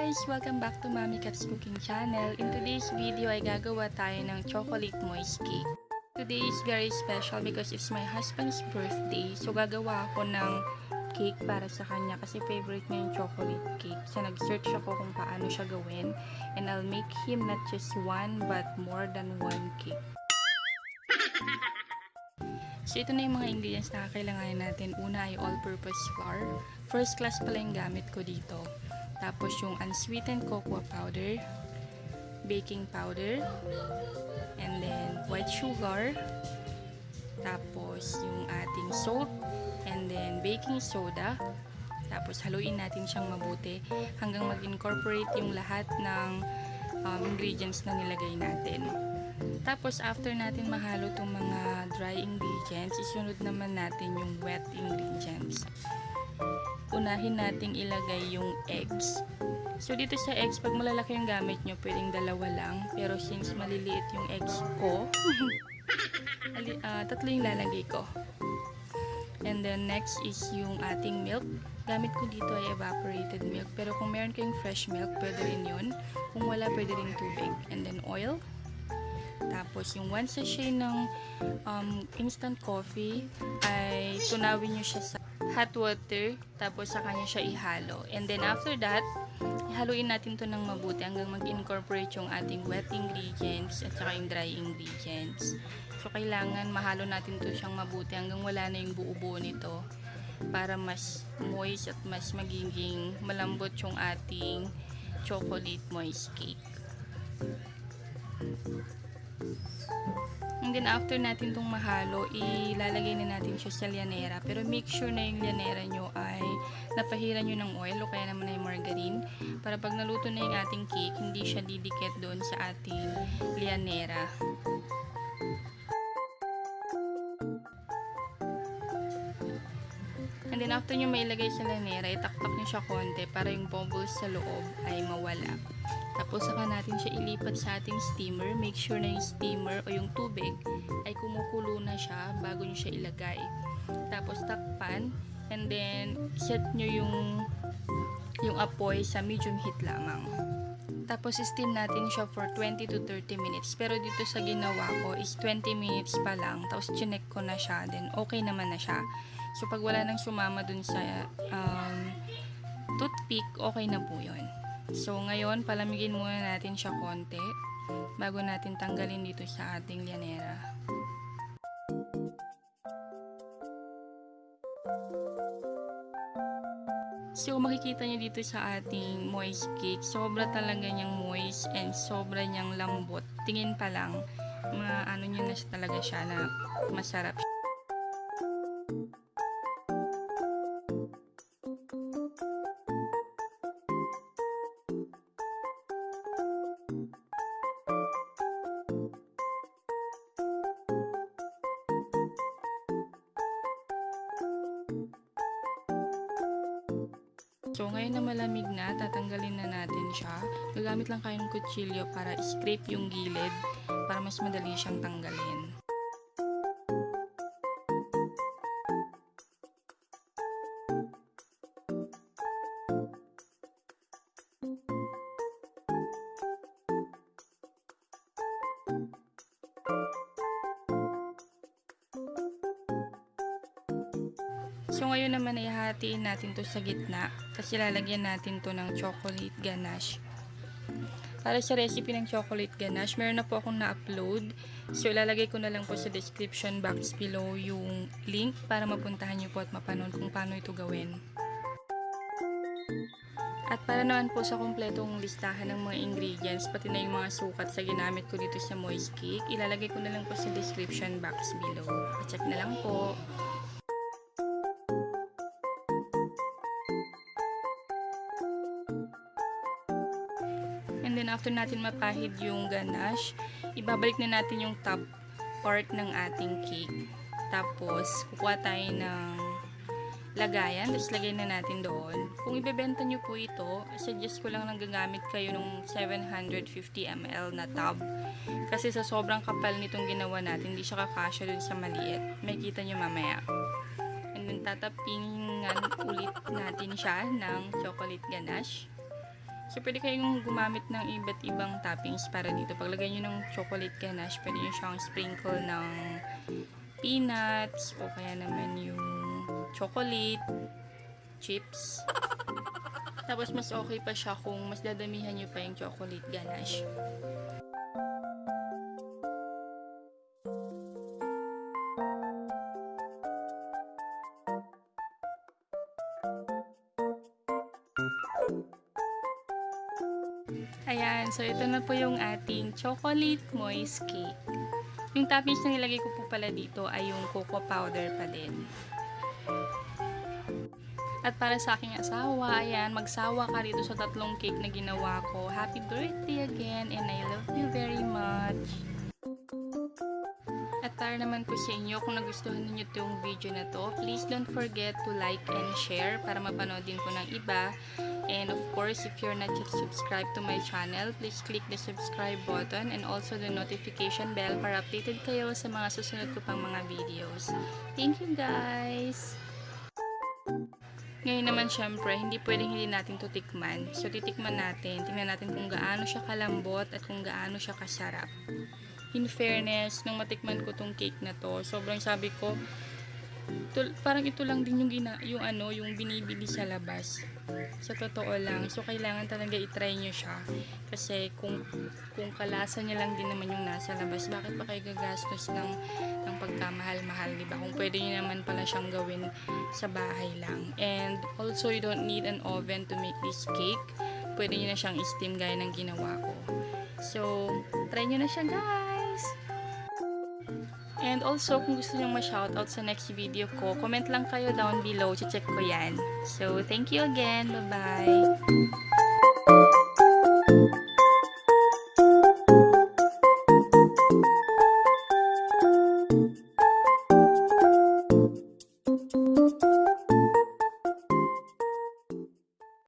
guys! Welcome back to Mommy Cat's Cooking Channel. In today's video ay gagawa tayo ng chocolate moist cake. Today is very special because it's my husband's birthday. So gagawa ako ng cake para sa kanya kasi favorite niya yung chocolate cake. So nag-search ako kung paano siya gawin. And I'll make him not just one but more than one cake. So ito na yung mga ingredients na kailangan natin. Una ay all-purpose flour. First class pala yung gamit ko dito. Tapos yung unsweetened cocoa powder, baking powder, and then white sugar, tapos yung ating salt, and then baking soda. Tapos haluin natin siyang mabuti hanggang mag-incorporate yung lahat ng ingredients na nilagay natin. Tapos after natin mahalo itong mga dry ingredients, isunod naman natin yung wet ingredients. Unahin nating ilagay yung eggs. So dito sa eggs, pag malalaki yung gamit nyo, pwedeng dalawa lang. Pero since maliliit yung eggs ko, tatlo yung lalagay ko. And then next is yung ating milk. Gamit ko dito ay evaporated milk. Pero kung meron kayong fresh milk, pwede rin yun. Kung wala, pwede rin tubig. And then oil. Tapos yung 1 sachet ng instant coffee ay tunawin nyo siya sa hot water, tapos sa kanya siya ihalo. And then after that, ihaluin natin to ng mabuti hanggang mag-incorporate yung ating wet ingredients at saka yung dry ingredients. So kailangan mahalo natin to siyang mabuti hanggang wala na yung buo-buo nito para mas moist at mas magiging malambot yung ating chocolate moist cake. And then after natin itong mahalo, ilalagay na natin siya sa lyanera. Pero make sure na yung lyanera nyo ay napahiran nyo ng oil o kaya naman ay margarine. Para pag naluto na yung ating cake, hindi siya didikit doon sa ating lyanera. And then after nyo mailagay sa lyanera, itaktak nyo siya konti para yung bubbles sa loob ay mawala. Tapos saka natin siya ilipat sa ating steamer. Make sure na yung steamer o yung tubig ay kumukulo na siya bago nyo siya ilagay. Tapos takpan and then set nyo yung apoy sa medium heat lamang. Tapos steam natin siya for 20 to 30 minutes. Pero dito sa ginawa ko is 20 minutes pa lang. Tapos chinek ko na siya. Then okay naman na siya. So pag wala nang sumama dun sa toothpick, okay na po yun. So, ngayon, palamigin muna natin siya konti bago natin tanggalin dito sa ating lyanera. So, makikita nyo dito sa ating moist cake, sobra talaga niyang moist and sobra niyang lambot. Tingin pa lang, ano nyo na siya talaga siya na masarap. So, ngayon na malamig na, tatanggalin na natin siya. Gagamit lang kayo ng kutsilyo para scrape yung gilid para mas madali siyang tanggalin. So, ngayon naman ay hahatiin natin to sa gitna kasi lalagyan natin to ng chocolate ganache. Para sa recipe ng chocolate ganache, meron na po akong na-upload. So, ilalagay ko na lang po sa description box below yung link para mapuntahan nyo po at mapanood kung paano ito gawin. At para naman po sa kompletong listahan ng mga ingredients, pati na yung mga sukat sa ginamit ko dito sa moist cake, ilalagay ko na lang po sa description box below. Check na lang po. And then after natin mapahid yung ganache, ibabalik na natin yung top part ng ating cake. Tapos kukuha tayo ng lagayan, tapos lagay na natin doon. Kung ibebenta nyo po ito, suggest ko lang gagamit kayo ng 750 ml na tub. Kasi sa sobrang kapal nitong ginawa natin, hindi siya kakasya dun sa maliit. May kita nyo mamaya. And then tatapingan ulit natin siya ng chocolate ganache. So, pwede kayong gumamit ng iba't ibang toppings para dito. Paglagay nyo ng chocolate ganache, pwede nyo siyang sprinkle ng peanuts o kaya naman yung chocolate chips. Tapos, mas okay pa siya kung mas dadamihan nyo pa yung chocolate ganache. Ayan, so ito na po yung ating chocolate moist cake. Yung toppings na nilagay ko po pala dito ay yung cocoa powder pa din. At para sa aking asawa, ayan, magsawa ka dito sa tatlong cake na ginawa ko. Happy birthday again and I love you very much. At para naman po sa inyo, kung nagustuhan niyo itong video na to, please don't forget to like and share para mapanood din po ng iba. And of course, if you're not yet subscribed to my channel, please click the subscribe button and also the notification bell para updated kayo sa mga susunod ko pang mga videos. Thank you guys! Ngayon naman syempre, hindi pwedeng hindi natin to tikman. So titikman natin, tingnan natin kung gaano siya kalambot at kung gaano siya kasarap. In fairness, nung matikman ko tong cake na to, sobrang sabi ko, parang ito lang din yung binibili sa labas. Sa totoo lang. So, kailangan talaga i-try nyo siya. Kasi, kung kalasa niya lang din naman yung nasa labas, bakit pa kayo gagastos ng pagkamahal-mahal, diba? Kung pwede nyo naman pala siyang gawin sa bahay lang. And, also, you don't need an oven to make this cake. Pwede nyo na siyang i-steam gaya ng ginawa ko. So, try nyo na siya, guys! And also, kung gusto nyo ma-shoutout sa next video ko, comment lang kayo down below. Check ko yan. So, thank you again. Bye-bye!